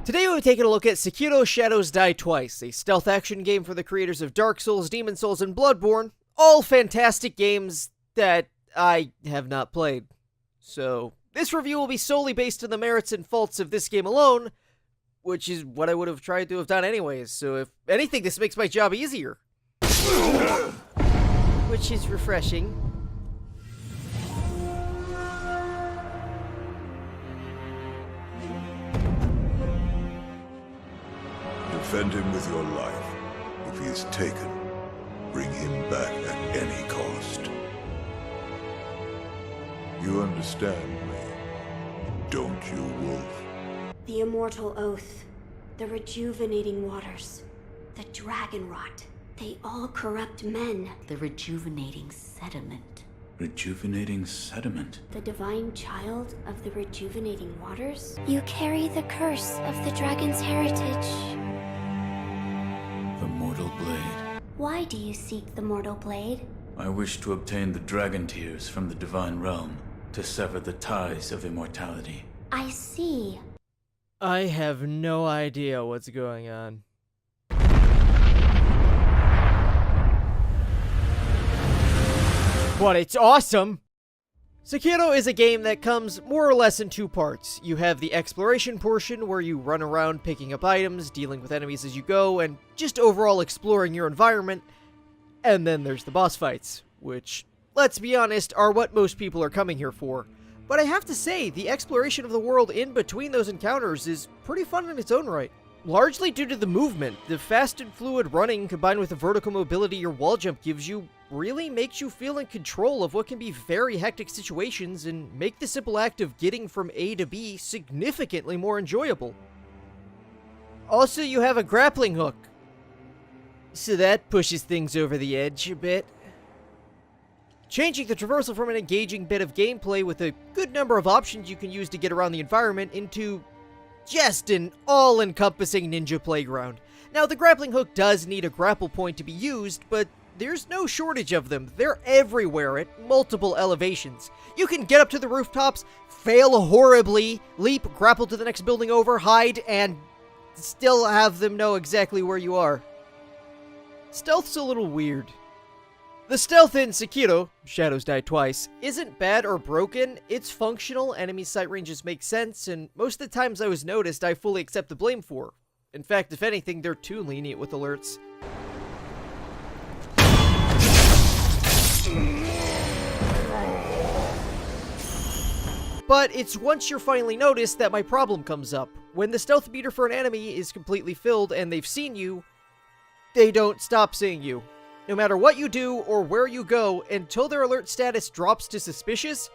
Today we'll be taking a look at Sekiro Shadow Die Twice, a stealth action game for the creators of Dark Souls, Demon Souls, and Bloodborne. All fantastic games that I have not played. So, this review will be solely based on the merits and faults of this game alone, which is what I would have tried to have done anyways, so if anything, this makes my job easier. Which is refreshing. Defend him with your life. If he is taken, bring him back at any cost. You understand me, don't you, Wolf? The immortal oath, the rejuvenating waters, the dragon rot, they all corrupt men. The rejuvenating sediment. Rejuvenating sediment? The divine child of the rejuvenating waters? You carry the curse of the dragon's heritage. The mortal blade. Why do you seek the mortal blade? I wish to obtain the dragon tears from the divine realm to sever the ties of immortality. I see. I have no idea what's going on. But it's awesome! Sekiro is a game that comes more or less in two parts. You have the exploration portion, where you run around picking up items, dealing with enemies as you go, and just overall exploring your environment. And then there's the boss fights, which, let's be honest, are what most people are coming here for. But I have to say, the exploration of the world in between those encounters is pretty fun in its own right. Largely due to the movement, the fast and fluid running combined with the vertical mobility your wall jump gives you really makes you feel in control of what can be very hectic situations and make the simple act of getting from A to B significantly more enjoyable. Also, you have a grappling hook, so that pushes things over the edge a bit. Changing the traversal from an engaging bit of gameplay with a good number of options you can use to get around the environment into just an all-encompassing ninja playground. Now, the grappling hook does need a grapple point to be used, but there's no shortage of them. They're everywhere at multiple elevations. You can get up to the rooftops, fail horribly, leap, grapple to the next building over, hide, and still have them know exactly where you are. Stealth's a little weird. The stealth in Sekiro, Shadows Die Twice, isn't bad or broken. It's functional, enemy sight ranges make sense, and most of the times I was noticed, I fully accept the blame for. In fact, if anything, they're too lenient with alerts. But it's once you're finally noticed that my problem comes up. When the stealth meter for an enemy is completely filled and they've seen you, they don't stop seeing you. No matter what you do or where you go, until their alert status drops to suspicious,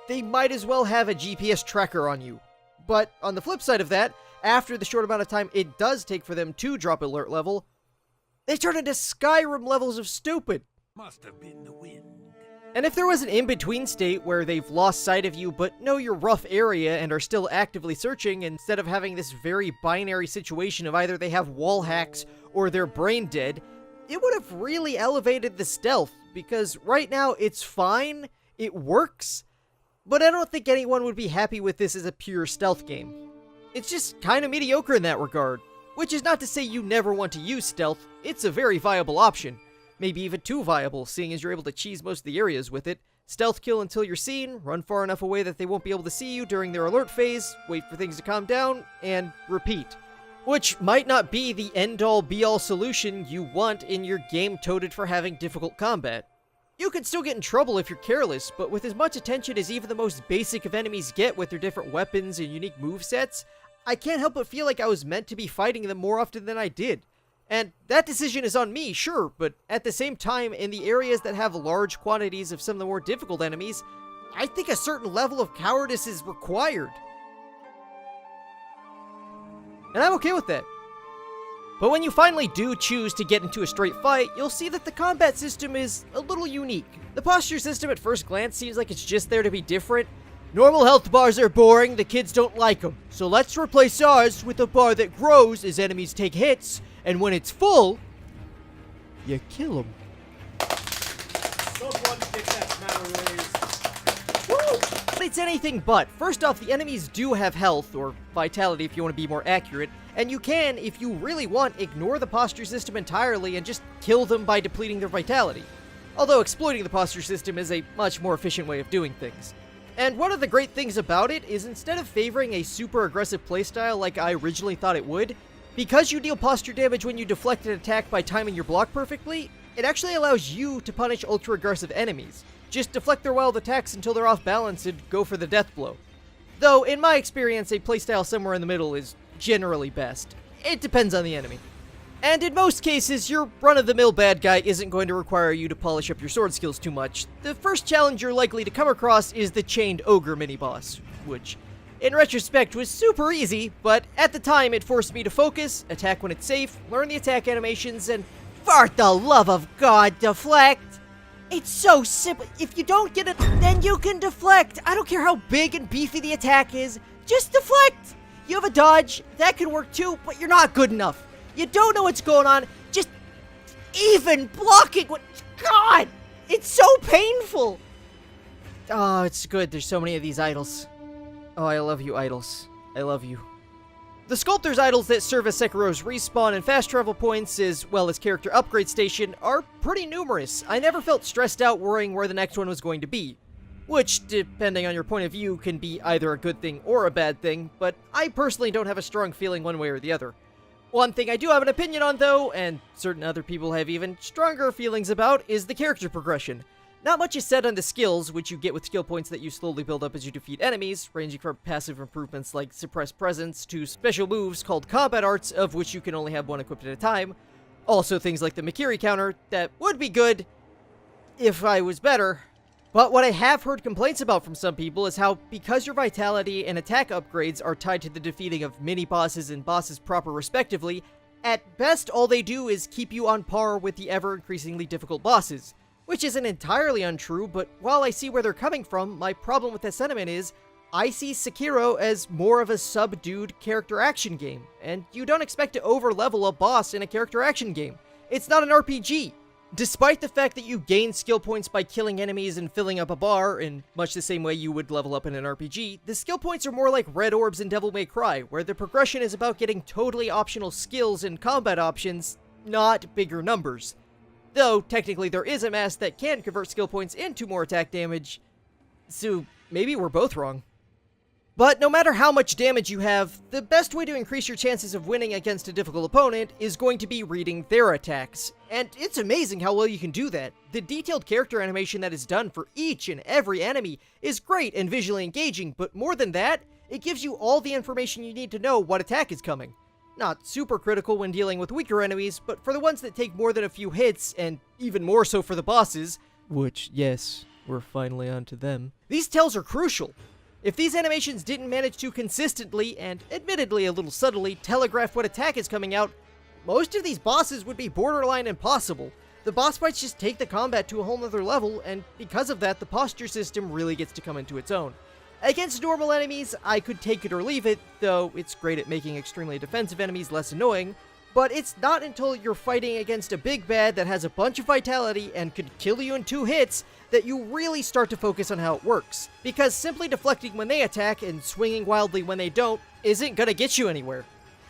they might as well have a GPS tracker on you. But on the flip side of that, after the short amount of time it does take for them to drop alert level, they turn into Skyrim levels of stupid. Must have been the wind. And if there was an in-between state where they've lost sight of you but know your rough area and are still actively searching, instead of having this very binary situation of either they have wall hacks or they're brain dead, it would have really elevated the stealth, because right now it's fine, it works, but I don't think anyone would be happy with this as a pure stealth game. It's just kind of mediocre in that regard, which is not to say you never want to use stealth. It's a very viable option. Maybe even too viable, seeing as you're able to cheese most of the areas with it. Stealth kill until you're seen, run far enough away that they won't be able to see you during their alert phase, wait for things to calm down, and repeat. Which might not be the end-all be-all solution you want in your game toted for having difficult combat. You can still get in trouble if you're careless, but with as much attention as even the most basic of enemies get with their different weapons and unique movesets, I can't help but feel like I was meant to be fighting them more often than I did. And that decision is on me, sure, but at the same time, in the areas that have large quantities of some of the more difficult enemies, I think a certain level of cowardice is required. And I'm okay with that. But when you finally do choose to get into a straight fight, you'll see that the combat system is a little unique. The posture system at first glance seems like it's just there to be different. Normal health bars are boring, the kids don't like them. So let's replace ours with a bar that grows as enemies take hits, and when it's full, you kill them. Someone get that smile raised. Woo! But it's anything but. First off, the enemies do have health, or vitality if you want to be more accurate, and you can, if you really want, ignore the posture system entirely and just kill them by depleting their vitality. Although exploiting the posture system is a much more efficient way of doing things. And one of the great things about it is instead of favoring a super aggressive playstyle like I originally thought it would, because you deal posture damage when you deflect an attack by timing your block perfectly, it actually allows you to punish ultra aggressive enemies. Just deflect their wild attacks until they're off balance and go for the death blow. Though, in my experience, a playstyle somewhere in the middle is generally best. It depends on the enemy. And in most cases, your run-of-the-mill bad guy isn't going to require you to polish up your sword skills too much. The first challenge you're likely to come across is the Chained Ogre mini-boss, which, in retrospect, was super easy, but at the time it forced me to focus, attack when it's safe, learn the attack animations, and for the love of God, deflect! It's so simple. If you don't get it, then you can deflect. I don't care how big and beefy the attack is, just deflect! You have a dodge, that can work too, but you're not good enough. You don't know what's going on, just even blocking what... God! It's so painful! Oh, it's good. There's so many of these idols. Oh, I love you, idols. I love you. The Sculptor's idols that serve as Sekiro's respawn and fast travel points, as well as character upgrade station, are pretty numerous. I never felt stressed out worrying where the next one was going to be. Which, depending on your point of view, can be either a good thing or a bad thing, but I personally don't have a strong feeling one way or the other. One thing I do have an opinion on, though, and certain other people have even stronger feelings about, is the character progression. Not much is said on the skills, which you get with skill points that you slowly build up as you defeat enemies, ranging from passive improvements like Suppressed Presence to special moves called Combat Arts, of which you can only have one equipped at a time. Also things like the Mikiri counter, that would be good if I was better. But what I have heard complaints about from some people is how, because your vitality and attack upgrades are tied to the defeating of mini-bosses and bosses proper respectively, at best all they do is keep you on par with the ever-increasingly difficult bosses. Which isn't entirely untrue, but while I see where they're coming from, my problem with that sentiment is, I see Sekiro as more of a subdued character action game, and you don't expect to over-level a boss in a character action game. It's not an RPG. Despite the fact that you gain skill points by killing enemies and filling up a bar, in much the same way you would level up in an RPG, the skill points are more like red orbs in Devil May Cry, where the progression is about getting totally optional skills and combat options, not bigger numbers. Though, technically there is a mask that can convert skill points into more attack damage, so maybe we're both wrong. But no matter how much damage you have, the best way to increase your chances of winning against a difficult opponent is going to be reading their attacks. And it's amazing how well you can do that. The detailed character animation that is done for each and every enemy is great and visually engaging, but more than that, it gives you all the information you need to know what attack is coming. Not super critical when dealing with weaker enemies, but for the ones that take more than a few hits, and even more so for the bosses, which, yes, we're finally on to them, these tells are crucial. If these animations didn't manage to consistently, and admittedly a little subtly, telegraph what attack is coming out, most of these bosses would be borderline impossible. The boss fights just take the combat to a whole nother level, and because of that, the posture system really gets to come into its own. Against normal enemies, I could take it or leave it, though it's great at making extremely defensive enemies less annoying, but it's not until you're fighting against a big bad that has a bunch of vitality and could kill you in 2 hits that you really start to focus on how it works, because simply deflecting when they attack and swinging wildly when they don't isn't gonna get you anywhere.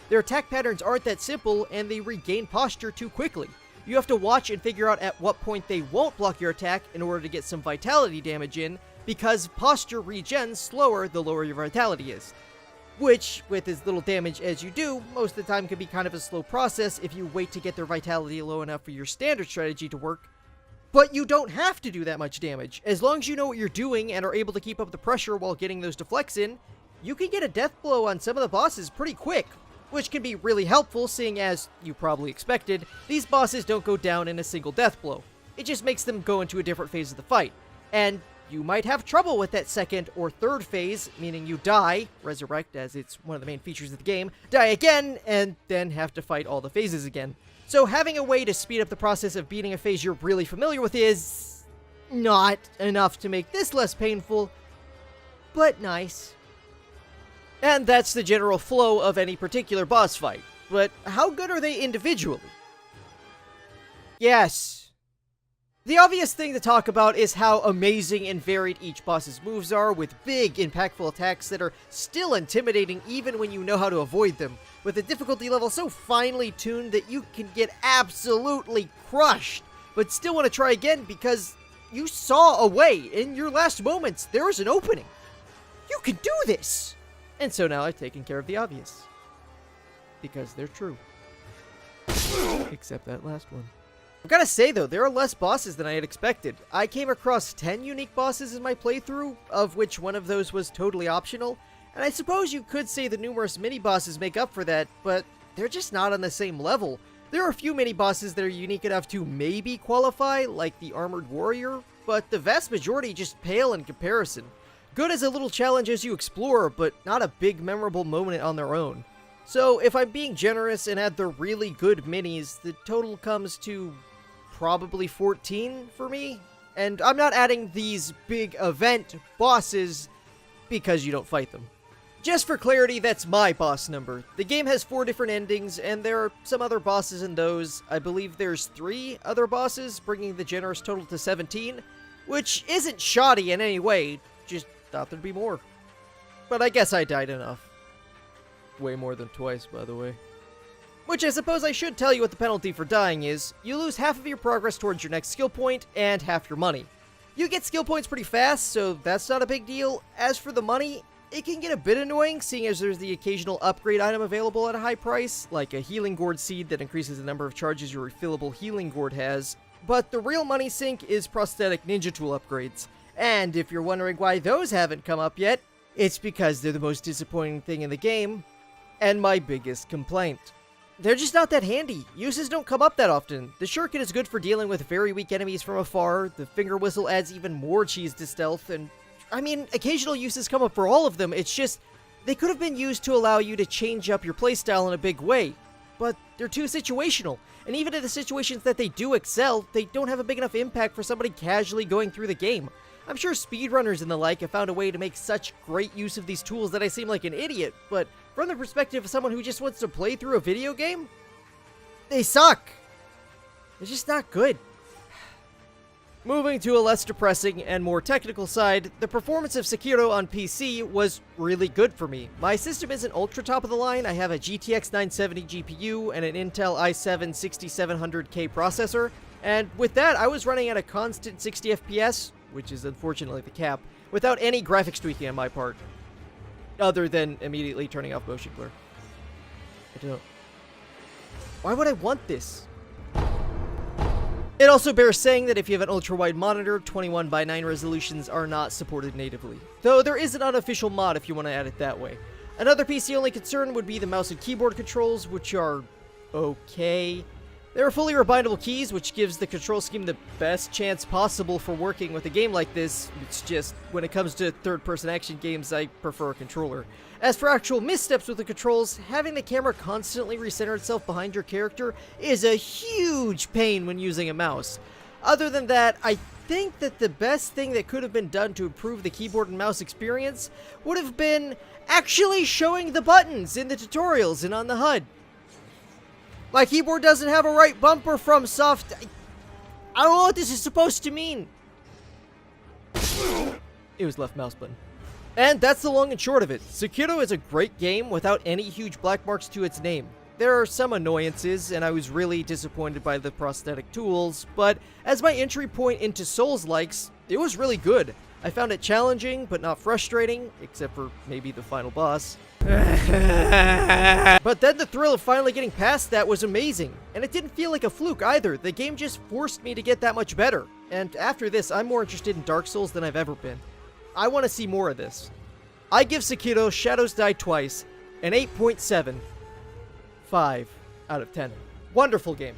Their attack patterns aren't that simple, and they regain posture too quickly. You have to watch and figure out at what point they won't block your attack in order to get some vitality damage in, because posture regens slower the lower your vitality is. Which, with as little damage as you do, most of the time can be kind of a slow process if you wait to get their vitality low enough for your standard strategy to work. But you don't have to do that much damage. As long as you know what you're doing and are able to keep up the pressure while getting those deflects in, you can get a death blow on some of the bosses pretty quick, which can be really helpful seeing as, you probably expected, these bosses don't go down in a single death blow. It just makes them go into a different phase of the fight. And you might have trouble with that second or third phase, meaning you die, resurrect as it's one of the main features of the game, die again, and then have to fight all the phases again. So having a way to speed up the process of beating a phase you're really familiar with is not enough to make this less painful, but nice. And that's the general flow of any particular boss fight. But how good are they individually? Yes. The obvious thing to talk about is how amazing and varied each boss's moves are, with big, impactful attacks that are still intimidating even when you know how to avoid them, with a difficulty level so finely tuned that you can get absolutely crushed, but still want to try again because you saw a way in your last moments. There was an opening. You can do this! And so now I've taken care of the obvious. Because they're true. Except that last one. I've gotta say though, there are less bosses than I had expected. I came across 10 unique bosses in my playthrough, of which one of those was totally optional, and I suppose you could say the numerous mini-bosses make up for that, but they're just not on the same level. There are a few mini-bosses that are unique enough to maybe qualify, like the Armored Warrior, but the vast majority just pale in comparison. Good as a little challenge as you explore, but not a big memorable moment on their own. So if I'm being generous and add the really good minis, the total comes to probably 14 for me. And I'm not adding these big event bosses because you don't fight them. Just for clarity, that's my boss number. The game has 4 different endings, and there are some other bosses in those. I believe there's 3 other bosses, bringing the generous total to 17, which isn't shoddy in any way, just thought there'd be more. But I guess I died enough. Way more than twice, by the way. Which I suppose I should tell you what the penalty for dying is. You lose half of your progress towards your next skill point, and half your money. You get skill points pretty fast, so that's not a big deal. As for the money, it can get a bit annoying, seeing as there's the occasional upgrade item available at a high price, like a healing gourd seed that increases the number of charges your refillable healing gourd has. But the real money sink is prosthetic ninja tool upgrades. And if you're wondering why those haven't come up yet, it's because they're the most disappointing thing in the game, and my biggest complaint. They're just not that handy. Uses don't come up that often. The shuriken is good for dealing with very weak enemies from afar, the finger whistle adds even more cheese to stealth, and I mean, occasional uses come up for all of them, it's just, they could have been used to allow you to change up your playstyle in a big way. But they're too situational, and even in the situations that they do excel, they don't have a big enough impact for somebody casually going through the game. I'm sure speedrunners and the like have found a way to make such great use of these tools that I seem like an idiot, but from the perspective of someone who just wants to play through a video game, they suck. They're just not good. Moving to a less depressing and more technical side, the performance of Sekiro on PC was really good for me. My system isn't ultra top of the line. I have a GTX 970 GPU and an Intel i7 6700K processor, and with that I was running at a constant 60 FPS, which is unfortunately the cap, without any graphics tweaking on my part. Other than immediately turning off motion blur. I don't... Why would I want this? It also bears saying that if you have an ultra-wide monitor, 21:9 resolutions are not supported natively. Though there is an unofficial mod if you want to add it that way. Another PC-only concern would be the mouse and keyboard controls, which are okay. There are fully rebindable keys, which gives the control scheme the best chance possible for working with a game like this. It's just, when it comes to third-person action games, I prefer a controller. As for actual missteps with the controls, having the camera constantly recenter itself behind your character is a huge pain when using a mouse. Other than that, I think that the best thing that could have been done to improve the keyboard and mouse experience would have been actually showing the buttons in the tutorials and on the HUD. My keyboard doesn't have a right bumper from soft... I don't know what this is supposed to mean. It was left mouse button. And that's the long and short of it. Sekiro is a great game without any huge black marks to its name. There are some annoyances, and I was really disappointed by the prosthetic tools, but as my entry point into Souls-likes, it was really good. I found it challenging, but not frustrating, except for maybe the final boss. But then the thrill of finally getting past that was amazing, and it didn't feel like a fluke either. The game just forced me to get that much better, and after this, I'm more interested in Dark Souls than I've ever been. I want to see more of this. I give Sekiro Shadows Die Twice an 8.75 out of 10. Wonderful game.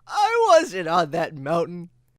I wasn't on that mountain.